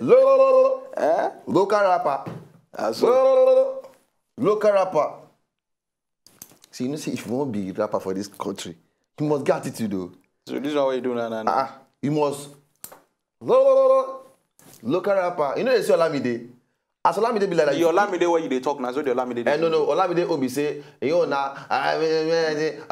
Local rapper. Local rapper. See, you know, see, if you want to be a rapper for this country, you must get attitude, though. So this is what you do now. You must. Local rapper. You know, they say Olamide. As Olamide be like that. Your Olamide where you they talk now, so the Olamide. No. Olamide Obi say, you know, that Olamide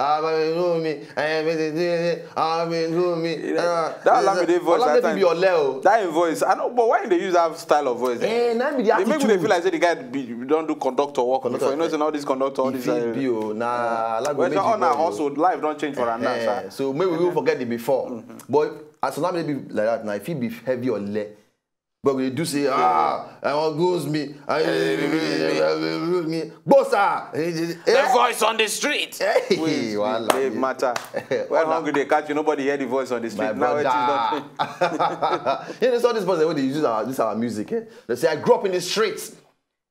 voice. Olamide be your Leo. That voice. I know, but why they use that style of voice? They make me feel like say the guy don't do conductor work. Before you know, say all this conductor, all this. Also life don't change for another. So maybe we will forget it before. But as Olamide be like that now, if he be heavy or less. But we do say, I want goes me. Bossa! The voice on the street. Hey, they matter. When hungry they catch you, nobody hear the voice on the street. Now it is not. You know, so this person when they use our music. They say, I grew up in the streets.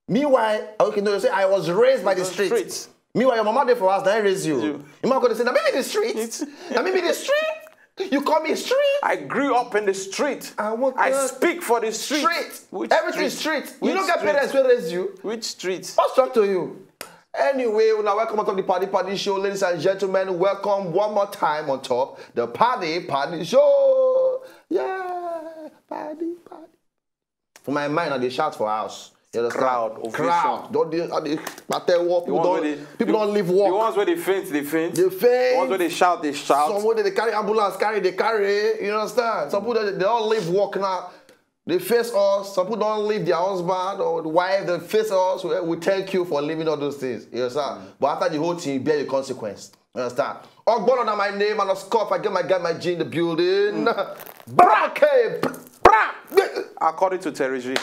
Meanwhile, okay, no, they say I was raised by the streets. Meanwhile, your mama there for us, I raised you. Your mama going to say, now maybe the streets. Now maybe the street. You call me street? I grew up in the street. I speak for the street. Everything street. You don't get parents who raise you. Which street? What's talk to you? Anyway, now welcome to the Party Show, ladies and gentlemen. Welcome one more time on top. The Party Show. Yeah, party. For my mind, they shout for house. Crowd. Don't they people don't leave walk. The ones where they faint. The ones where they shout. Some where they carry ambulance, they carry. You understand? Some people they don't leave walk now. They face us. Some people don't leave their husband or wife. They face us. We thank you for leaving all those things. You understand? But after the whole thing, you bear the consequence. You understand? Ogbono na my name and a scoff. I get my G in the building. According to Terry.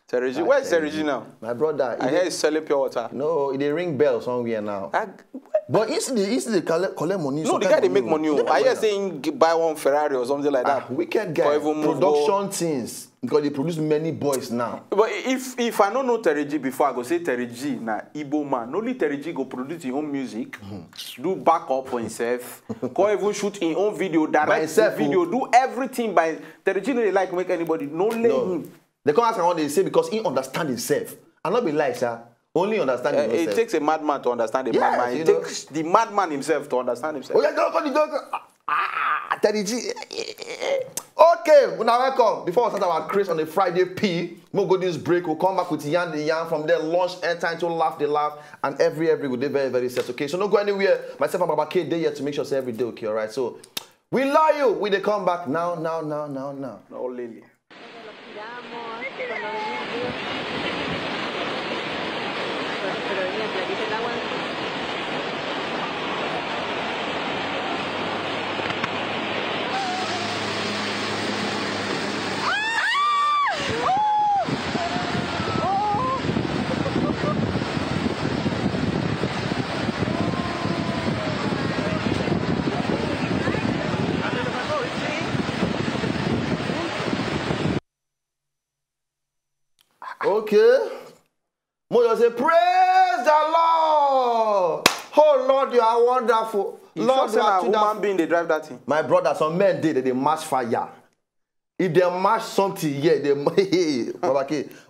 Terry, where's Terry now? My brother. I hear he's selling pure water. No, they ring bells somewhere now. But they collect money. No, the guy they make money. I hear saying buy one Ferrari or something like that. Wicked guy. Production things. Because they produce many boys now. But if I don't know Terry G before, I go say Terry G na Igbo man. Only Terry G go produce his own music, do backup for himself, go even shoot his own video, direct video, do everything by Terry G. No, they like make anybody. No, let him. They come ask what they say because he understand himself. And not be like, sir. Only understand himself. It takes a madman to understand a madman. It takes the madman himself to understand himself. Oh, yeah, Terry G. Okay, now welcome. Before we start our craze on the Friday P, we'll go this break. We'll come back with Yan the Yan from there. Launch airtime to laugh the laugh. And every we'll do very, very set. Okay, so don't go anywhere. Myself and Baba K day here to make sure say every day. Okay, all right. So we love you. We they come back now. No, Lily. Okay. Moses say, praise the Lord. Oh Lord, you are wonderful. Lord, you are human being, they drive that thing. My brother, some men did, they match fire. If they match something, yeah, they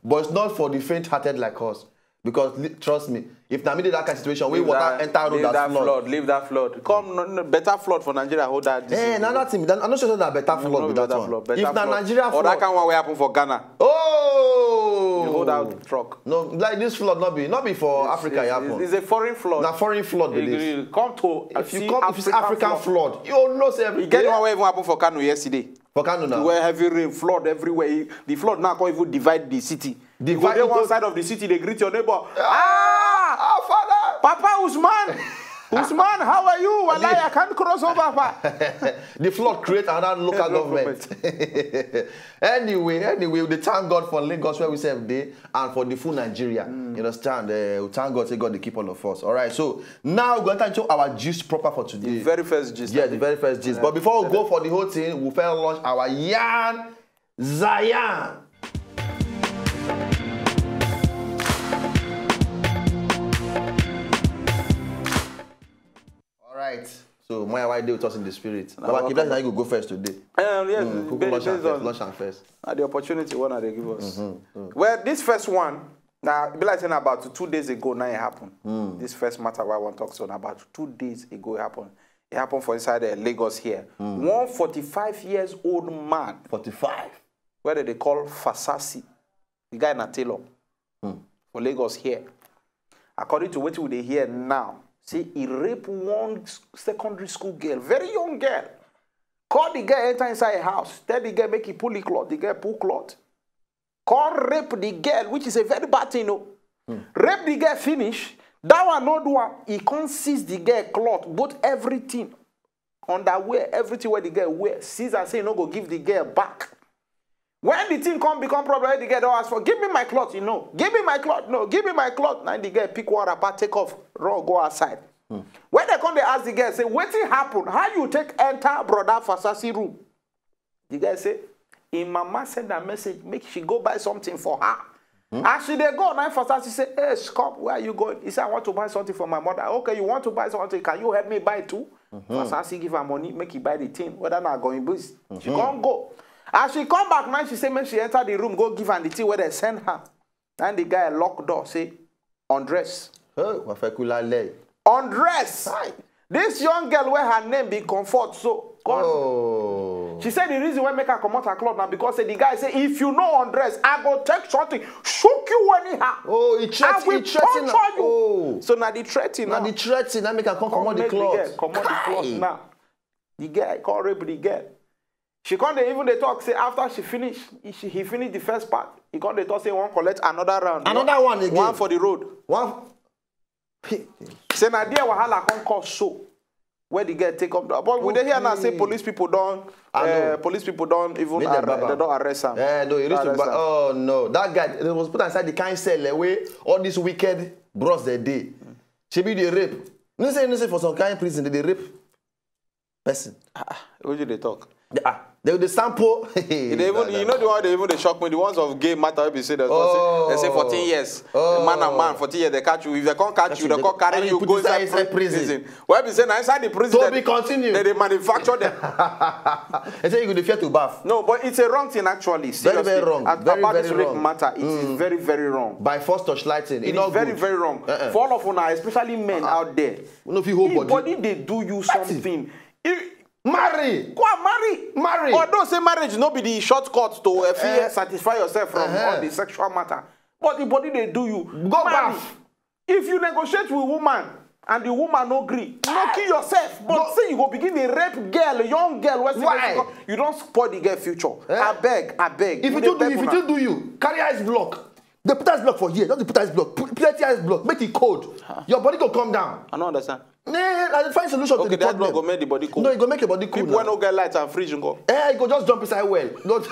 but it's not for the faint-hearted like us. Because trust me, if Namidi that kind of situation, we water enter road that's flood. Leave that flood. Come, better flood for Nigeria. Hold that. Another thing. I'm not sure that better flood with that one. If Nigeria flood, or that can what happen for Ghana. Oh, you hold out truck. No, like this flood not be for Africa. It's a foreign flood. Now foreign flood. Come to if it's African flood, you know say every. You get one way even happen for Kano yesterday. For Kano now. Where heavy rain, flood everywhere. The flood now can't even divide the city. Divide one side of the city, they greet your neighbor. Father! Papa Usman! Usman, how are you? Wallahi, I can't cross over. The flood create another local government. Anyway, we thank God for Lagos where we serve day and for the full Nigeria. You understand? We thank God, say God, they keep all of us. All right, so now we're going to show our gist proper for today. The very first gist. Yeah, the very first gist. But before we go for the whole thing, we'll first launch our Yan Zayan. So why they with us in the spirit? But keep that now you go first today. Yes, lunch and first. The opportunity one they give us. Well, this first one, now be like saying about 2 days ago now it happened. This first matter I want to talk on about 2 days ago it happened. It happened for inside Lagos here. One 45-years-old man. 45. Where they call Fasasi. The guy in a tailor. For Lagos here. According to what we hear now, see, he raped one secondary school girl, very young girl. Call the girl enter inside a house. Tell the girl make he pull the cloth. The girl pull cloth. Call rape the girl, which is a very bad thing, no. Rape the girl finish. That one no do one. He can't seize the girl cloth, both everything, underwear, everything where the girl wear. Seize and say no go give the girl back. When the thing come become problem, the girl don't ask for, give me my cloth, you know. Give me my cloth, no, give me my cloth. Now the girl pick one apart, take off, run, go outside. When they come, they ask the girl, say, what happened? How you take enter brother Fasasi room? The girl say, in mama send a message, make she go buy something for her. As she they go, now Fasasi say, hey, Scott, where are you going? He said, I want to buy something for my mother. Okay, you want to buy something? Can you help me buy too? Fasasi give her money, make he buy the thing. Whether not going boost. She can't go. As she come back now, she say, when she enter the room, go give her the tea where they send her. And the guy lock door, say, undress. Undress. This young girl where her name be Comfort, so. She said the reason why make her come out her cloth now because the guy say, if you know undress, I go take something, shook you anyhow. Oh, he threatened you. Oh. So now the threatening now. Now the threatening, now make her come out the cloth. Come out the cloth now. The guy call rape the girl. She can't even they talk, say after she finished, he finished the first part. He can't they talk, say one collect another round. Another one again. One for the road. One. Say now there wahala come cause so. Where the girl take up, but we hear now say police people don't even they don't arrest him. No, he used to. Oh no, that guy it was put inside the kind cell away. All these wicked bros they did. She be the rape. No say for some kind prison they rape person. What do they talk? They sample. You know the one they shock me. The ones of gay matter we say they say 14 years. Man and man 14 years they catch you. If they can't catch you, they can't carry you go inside prison. Why be say now inside the prison? So be continue. They manufacture them. They say you go fear to bath. No, but it's a wrong thing actually. Seriously. Very wrong. About this rape matter, it is very very wrong. By force touchlighting, it is very very wrong. For all of you, especially men out there. No, if you hold body they do you something. Marry. Go and marry. Or don't say marriage no be the shortcut to satisfy yourself from all the sexual matter. But the body they do you. Go bath. If you negotiate with a woman and the woman no agree, no kill yourself. But say you go begin a rape girl, a young girl. Why? You don't spoil the girl future. I beg. If you do you carry ice block. They put ice block for here. Don't put ice block. Plenty ice block. Make it cold. Your body go come down. I don't understand. I find solution to the problem. Okay, that block go make the body cool. No, it go make your body cool. People when no get lights and fridge and go. You go just jump inside well. Not,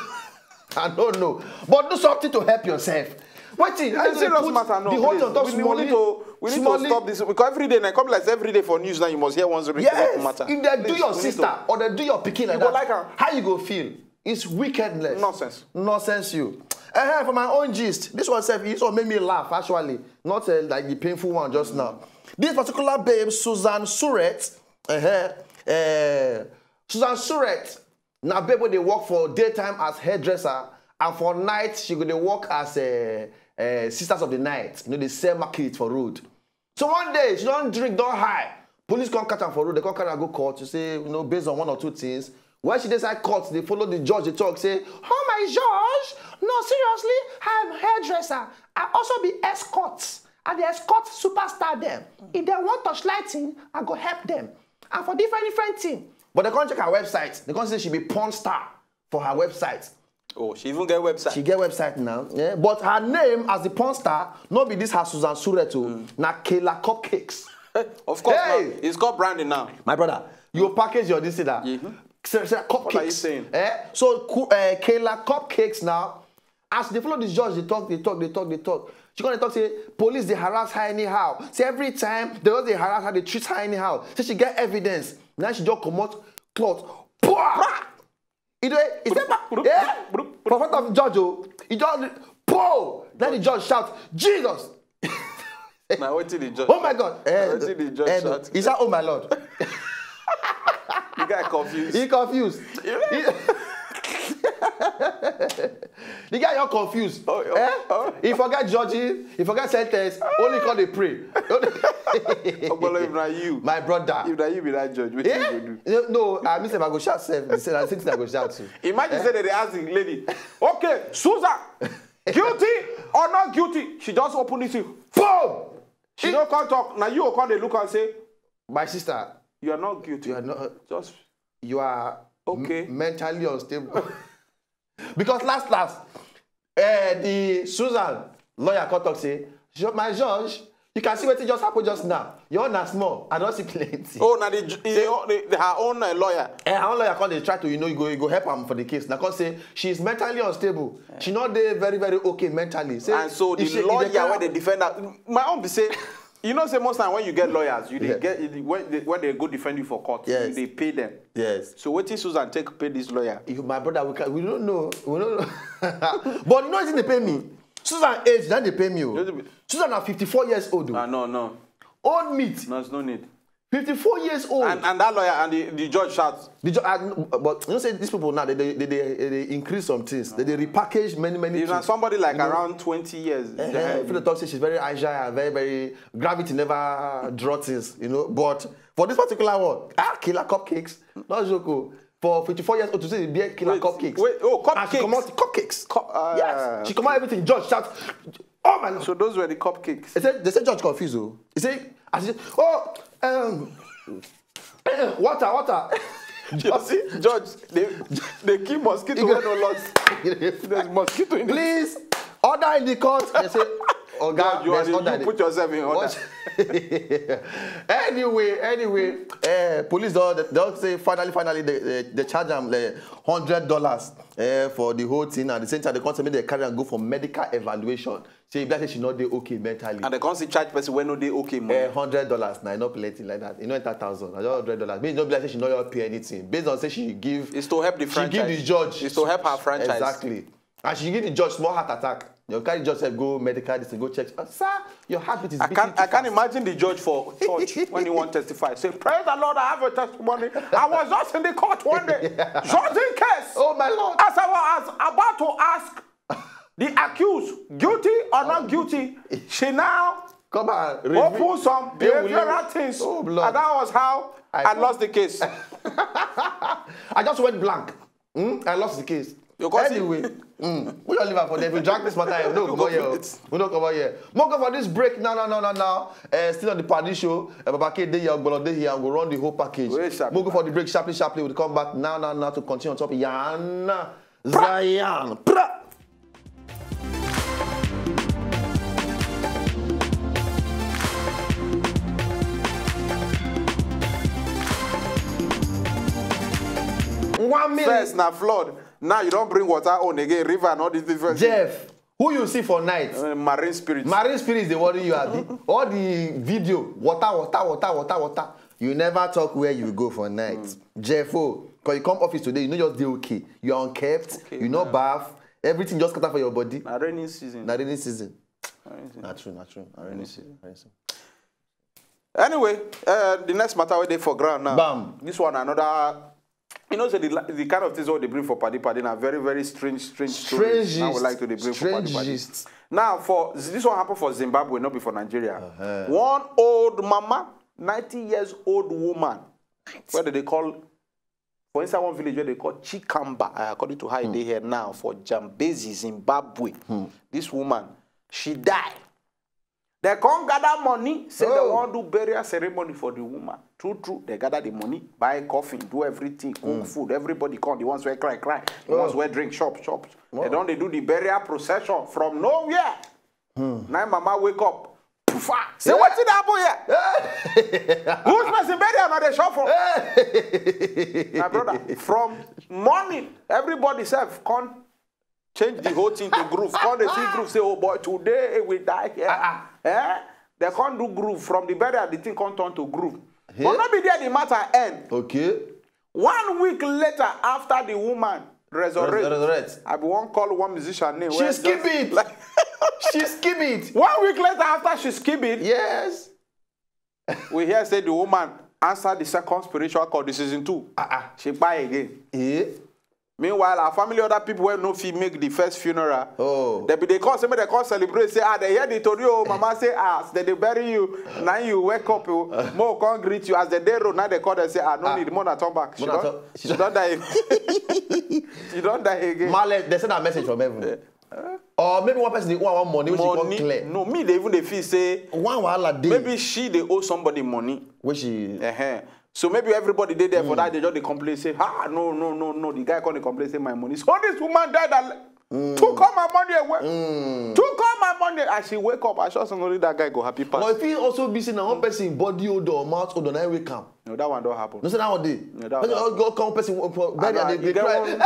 I don't know. But do something to help yourself. What thing? It's a serious matter. No, we need to stop this because every day, and I come like every day for news now. You must hear one matter. If they do your sister or they do your pikin like that, how you go feel? It's wickedness. Nonsense. You. For my own gist, this one made me laugh actually, not like the painful one just now. This particular babe, Susan Surratt, now babe they work for daytime as hairdresser, and for night she go they work as sisters of the night. You know, they sell market for road. So one day she don't drink, don't high. Police come catch her for road. They come carry her go court to say, you know, based on one or two things. When she decide court, they follow the judge. They talk, say, "Oh my judge, no seriously, I'm hairdresser. I also be escorts. And the escort superstar them. If they want touchlighting, I go help them. And for different things. But they can't check her website. They can't say she be porn star for her website. Oh, she even get website. She get website now. Yeah. But her name as the porn star, not be this her Susan Surratt, na Kayla Cupcakes. Of course, it's called branding now. My brother, you package your this that. Cupcakes. What are you saying? So Kayla Cupcakes now, as they follow this judge, they talk. She gonna talk, say, police, they harass her anyhow. Say every time they harass her, they treat her anyhow. So she get evidence. Now she just come out, cloth. Is that prophet of judge? He just, then the judge shout, Jesus! Now what did the judge? Oh my God! What did the judge shout? He said, oh my Lord. guy confused. He confused. The guy you're confused. He forgot judging, he forgot sentence, only call the pray. If not you. My brother. If not you be that judge, what you do? No, I miss if I go shout self. They say that's I go shout to. Imagine say that they ask the lady, okay, Susan, guilty or not guilty? She just open this, boom! She don't come talk. Now you come they look and say, my sister, you are not guilty. You are not. Just you are okay. Mentally unstable. Because last, the Susan lawyer come talk say, my judge, you can see what just happened just now. Your own is small. I don't see plenty. Oh, now her own lawyer. Her own lawyer come they try to you go help am for the case. Now come say she is mentally unstable. Yeah. She not there very okay mentally. Say, and so the lawyer when they defend that, my own be say. You know, say most time when you get lawyers, you get when they go defend you for court, they pay them. Yes. So what is Susan take pay this lawyer? My brother, we don't know. We don't know. But you know, it's they pay me. Susan age, then they pay me. Susan are 54 years old. No. Old meat. No, it's no need. 54 years old. And that lawyer and the judge shouts. But you know, say these people now they increase some things. They repackage many things. Even somebody like around 20 years. If the talk say she's very agile, very gravity never draw things, you know. But for this particular one, killer cupcakes, not joke. For 54 years old to say be killer cupcakes. Cupcakes. And she come out cupcakes. Yes, she come out everything. Judge shout, oh my Lord. So those were the cupcakes. They said judge confused. He said, water. You see, Judge, they keep mosquito when no loss. There's mosquito in Please, order in the court. They say, oh God, you put yourself in order. Anyway, police don't say finally they charge them $100 for the whole thing. At the same time, they can't say they carry and go for medical evaluation. Say if she not they okay mentally. And they can't see charge person when no they okay money. $100 now, not plenty like that. You know, $1,000. I just $100. Means not like she not pay anything. Based on say she give. It's to help the franchise. She give the judge. It's to help her franchise. Exactly. And she give the judge small heart attack. You carry judge go medical, this go check. Sir, your heartbeat is beating I can't imagine the judge for church when he want to testify. Say, praise the Lord, I have a testimony. I was just in the court one day, just in case. Oh my Lord. As I was about to ask the accused, guilty or not guilty, she now opened some behavioral things. Oh, and that was how I lost the case. I just went blank. I lost the case. Anyway, we don't leave her for them. We drag this matter. We don't come over here. We don't come over here. More go for this break now. Still on the party show. Babake day here, Ogbono day here, and we'll run the whole package. We'll go for the break sharply. We'll come back now to continue on top of Yana Zion. First, now flood. Now you don't bring water on again, river and all these different Jeff, who you see for night? Marine spirits. Marine spirits, they worry you at all the video, water. You never talk where you go for night. Jeff, because you come office today, you know you're still okay. You're unkept, you know bath, everything just cut out for your body. Na rainy season. Not true. Rainy season. Anyway, the next matter we dey for ground now. Bam. This one another. You know, so the kind of things what they bring for party are very, very strange stories. I would like to bring for party. Now, for this one happened for Zimbabwe, not before Nigeria. One old mama, 90 years old woman, where they call, for inside one village where they call Chikamba, according to how they here now, for Zambezi, Zimbabwe. This woman, she died. They can't gather money, say they want to do burial ceremony for the woman. True, they gather the money, buy coffin, do everything, cook food, everybody come, the ones where cry, the ones where drink, shop. They do the burial procession from nowhere. Now mama wake up, poofa, say what's it happen here? Who's messing burial now they shop for? My brother, from morning, everybody self can't change the whole thing to groove. Can't they see groove say, oh boy, today we die here. They can't do groove. From the burial, the thing can't turn to groove. But not be there the matter end. Okay. 1 week later, after the woman resurrects, I won't call one musician name. She skip it. She skip it. 1 week later, after she skip it, yes, we hear say the woman answer the second spiritual call, the season 2. She buy again. Meanwhile, our family, other people who no fee make the first funeral. They call somebody, they call celebrate, say, they hear the story, mama say, then they bury you. Now you wake up, more can't greet you. As the day road, now they call and say, no need, more turn back. She don't die. She don't die again. Male, they send a message from heaven. Or maybe one person they want money which she can't clear. No, me they even they feel say maybe she they owe somebody money. Which she So maybe everybody did there for that, they just they complain, say, no, the guy can't complain, say my money. So this woman died and took all my money away. Took all my money. And she wake up, I saw somebody that guy go happy pass. But if he also be seeing one person body odor or mouth odor, now wake up. No, that one don't happen. No, say that one day. No, that one go come person bury and they cry.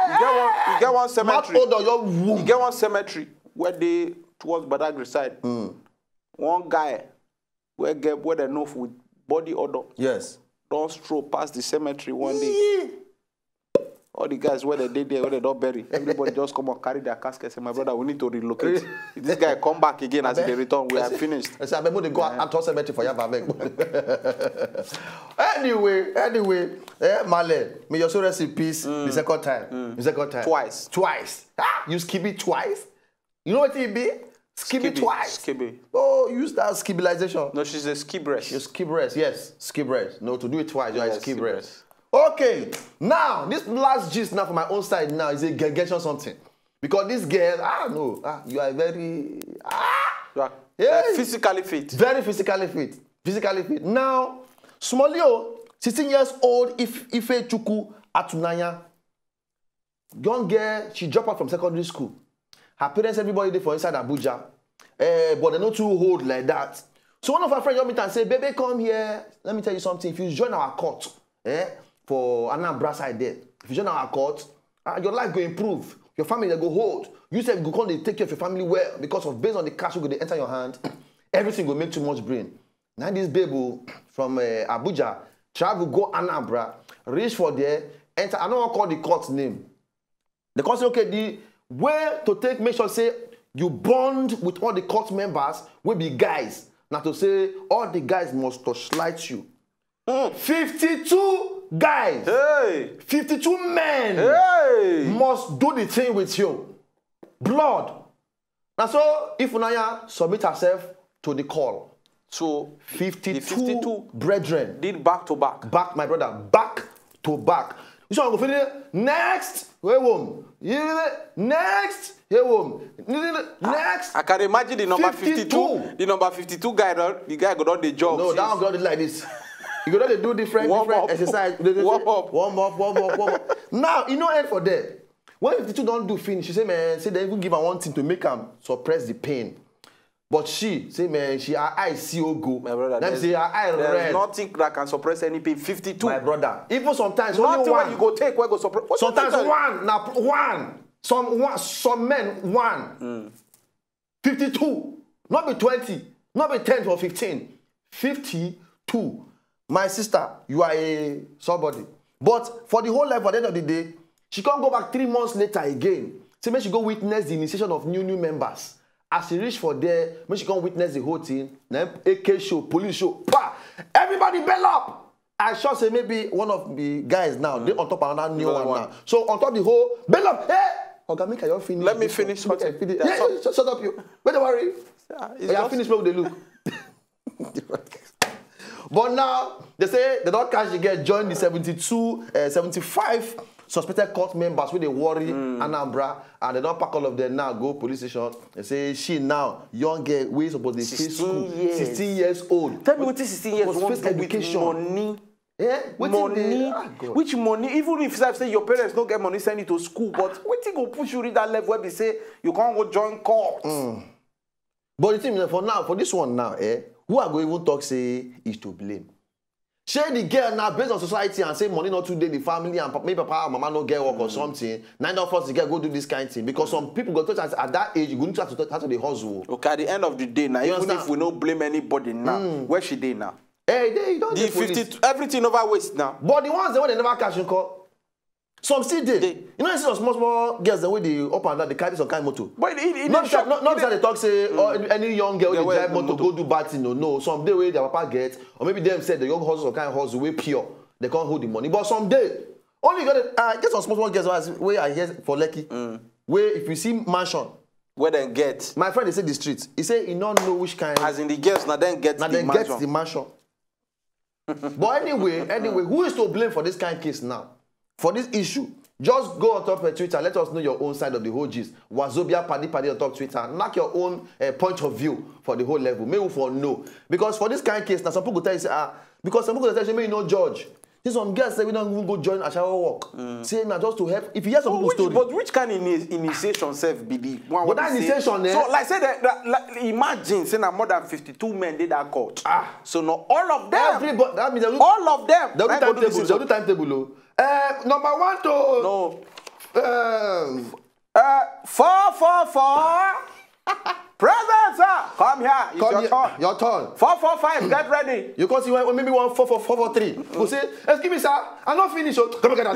You get one cemetery. Mouth odor, your womb. You get one cemetery where they towards Badagry side. One guy where they know with body odor. Yes. Don't stroll past the cemetery one day. All the guys where they did there, where they don't bury. Everybody just come and carry their casket. Say, my brother, we need to relocate. If this guy come back again as they return, we are finished. I said, I'm going to go and toss cemetery for you. Anyway, Male, may your soul rest in peace the second time. The second time. Twice. You skip it twice? You know what it be? Skip it twice. Skibby. Oh, use that skibilization. No, she's a skibress. You're skibress, yes. Skibress. No, to do it twice, you're a skibress. Okay, now, this last gist now from my own side now is a gegation something. Because this girl, I don't know, you are very... You are physically fit. Very physically fit. Physically fit. Now, Smolio, 16 years old, Ife Chuku Atunanya. Young girl, she dropped out from secondary school. Her parents, everybody there for inside Abuja. But they're not too old like that. So one of her friends meet and say, baby, come here. Let me tell you something. If you join our court, for Anambra side there, if you join our court, your life will improve. Your family will go hold. You said you go take care of your family well because of based on the cash will enter your hand, everything will make too much brain. Now this baby from Abuja, travel, go Anambra, reach for there, enter. I don't want to call the court's name. The court say, okay, the way to take, make sure say you bond with all the court members will be guys. Now to say all the guys must slight you. 52 guys. Hey. 52 men. Hey. Must do the thing with you. Blood. Now so if Unaya submit herself to the call. So 52 brethren did back to back. Back, my brother, back to back. You shall go finish next. Hey, woman. Next. Hey, woman. Next. I can imagine the number 52. The number 52 guy, the guy got on the job. No, that one got it like this. You got to do different exercise. Warm up. Now, you know, end for that. When 52 don't do finish, she say, man, say they even give her one thing to make them suppress the pain. But she say, man, her eyes see go. My brother, let me say her eye red. There's nothing that can suppress any pain. 52. My brother. Even sometimes nothing only one. You go take where go suppress. Sometimes one. Now one. Some men one. 52. Not be 20. Not be 10 or 15. 52. My sister, you are a somebody. But for the whole life, at the end of the day, she can't go back 3 months later again. So maybe she go witness the initiation of new members. As she reach for there, maybe she can't witness the whole thing. Then AK show, police show, bah! Everybody bell up! I sure say maybe one of the guys now, they on top of another new one now. So on top of the whole, bell up! Hey! Okay, can you finish? Let me finish. Yeah, shut up you. Don't worry. I finish where they look. But now, they say they don't catch the girl, join the 75 suspected court members with the worry Anambra, and they don't pack all of them now, go police station. They say she now, young girl, we supposed to face school, 16 years old. Tell me what is 16 years old with education. Money. Yeah? Money. Which money? Even if I say your parents don't get money, send you to school, but what thing go push you reach that level where they say you can't go join court? But the thing for now, for this one now, who are going to even talk say is to blame? Share the girl now based on society and say money not today the family and maybe papa or mama no get work or something. Neither of us the girl go do this kind of thing because some people go to at that age you go need to have to the hustle. Okay, at the end of the day now, even if we don't blame anybody now, where she dey now? Hey, they don't the 50 everything over waste now. But the ones they never catch in court. Some still did. You know, you see some small girls the way they up and down, they carry some kind of motor. But not that they talk say any young girl they drive motor go do bad thing. No, some day where their papa get, or maybe them said the young hustle some kind of hustle way pure. They can't hold the money. But someday, only get some small girls where I hear for Lekki. Where if you see mansion, where they get. My friend they say the street. He say he don't know which kind. As in the girls now then get the mansion. But anyway, who is to blame for this kind of case now? For this issue, just go on top of Twitter. Let us know your own side of the whole gist. Wazobia Paddy on top Twitter. Knock your own point of view for the whole level. Maybe for no. Because for this kind of case, now some people tell you, say, because some people tell you, maybe no judge. See some girls say we don't even go join a shower walk. Say now just to help. If you hear some people's story. But which kind of initiation self be the one? But that initiation, so like say that like, imagine say now more than 52 men did that court. So not all of them. Everybody, that means all of them. They'll do timetable. Number one to 444. President, sir, come here. It's your turn. Your turn. 445. Get ready. You can see maybe 443. You say, excuse me, sir. I'm not finished. Come again. You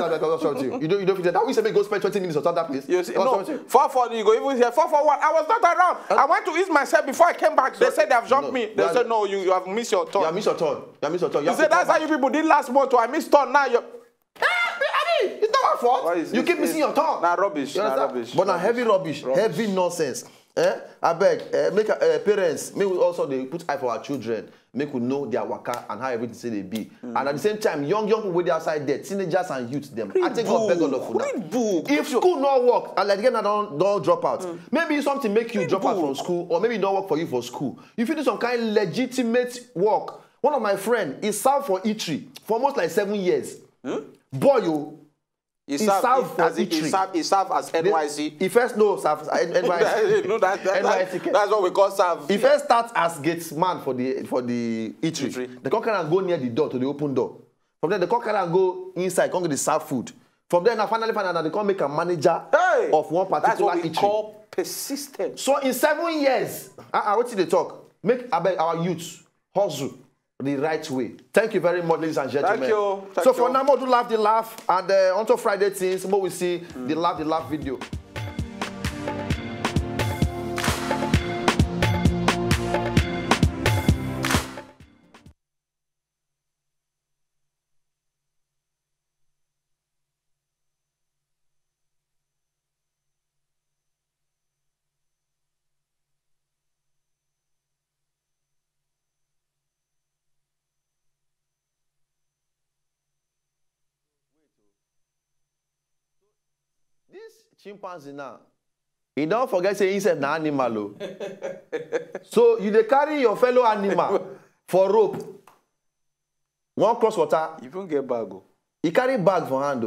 don't finish that. We say go spend 20 minutes on that place. You see, no. 440. You go even here. 441. I was not around. I went to ease myself before I came back. They said they have jumped me. They said no. You have missed your turn. You have missed your turn. You said that's how you people did last month. I missed turn. Now you. It's not our fault. You keep missing your turn. Now rubbish. But now heavy rubbish. Heavy nonsense. I beg, make parents, make we also they put eye for our children, make we know their waka and how everything say they be. And at the same time, young people with outside there, teenagers and youth them. I think God beg all of you. If school not work, and like again, I don't drop out. Maybe something make you drop out from school, or maybe it don't work for you for school. If you do some kind of legitimate work, one of my friends is served for eatery for almost like 7 years. Boy, you. He served as NYC. He first served as NYC. No, that's what we call serve. He first starts as gatesman for the eatery. They can't kind of go near the door to the open door. From there, they can't kind of go inside, can't get the serve food. From there, now finally find out that they can't make a manager of one particular eatery. That's what we call persistent. So in 7 years, what did they talk? Make our youth hustle the right way. Thank you very much, ladies and gentlemen. Thank you. So for now, we'll do Laugh the Laugh, and until Friday things, we will see the Laugh video. This chimpanzee now, he don't forget say himself na animal. So you dey carry your fellow animal for rope. One cross water. You don't get bag. He carry bag for hand.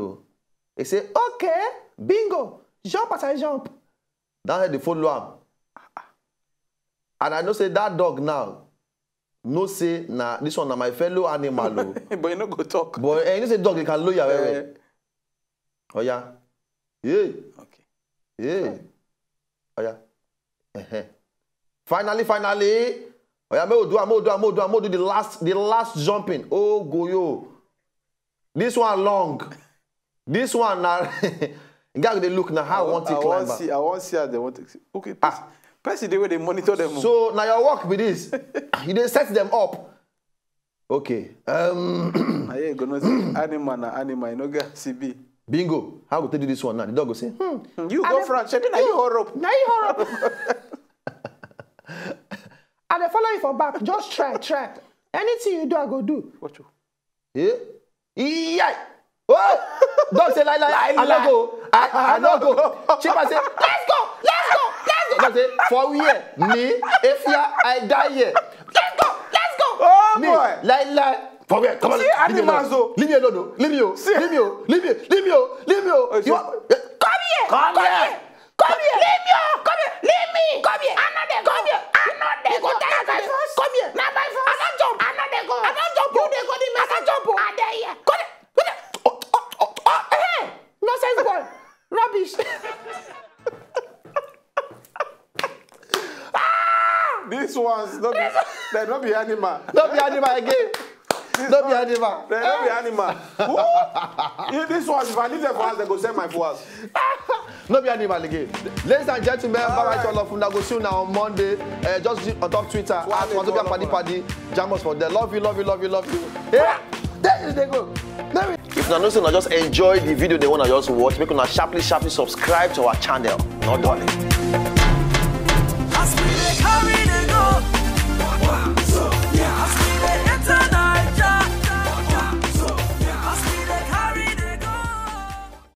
He say, okay, bingo, jump as I jump. Now they follow him. And I know say that dog now, no say na this one na my fellow animal. But you no go talk. But you know say dog they can lawyer. Oh yeah. Yeah. Okay. Yeah. Oh yeah. Finally. Oh yeah, I'm do the last jumping. Oh goyo. This one long. This one now. You guys they look now how I want to climb. I want to see how they want to see. Okay. Person the way they monitor them. So now your work with this. You dey set them up. Okay. I ain't gonna say animal, you know get CB. Bingo. How go take do this one now? The dog go say, You go front, now you hold up. Now you hold up. And they follow you for back. Just try. Anything you do, I go do. Watch you. Yeah. Yeah. Oh! Don't say lie. I don't go. I don't go. Chimpa say, let's go. Don't say, for where? Me? If I die here. Let's go. Oh me, boy. Lie. For where? Come on. See animals though. Leave me alone. Leave me. Oh, Come here. Leave me. Leave me. I'm not there. Come here. Come here. Now by force. I don't jump. You they go the mess. I jump. I dare here. Hey, nonsense boy. Rubbish. These ones, they're not be animal. Not be animal again. Don't be animal. Don't be animal. This was, if I leave them for us, they go send my flowers. Don't be animal again. Ladies and gentlemen, bye-bye to all of you. I go see you now on Monday. Just on top Twitter, at Wazobia Paddy. Jam us for there. Love you, love you, love you, love you. Yeah, there they go. If you don't just enjoy the video they want to just watch, make sure sharply subscribe to our channel. Not darling.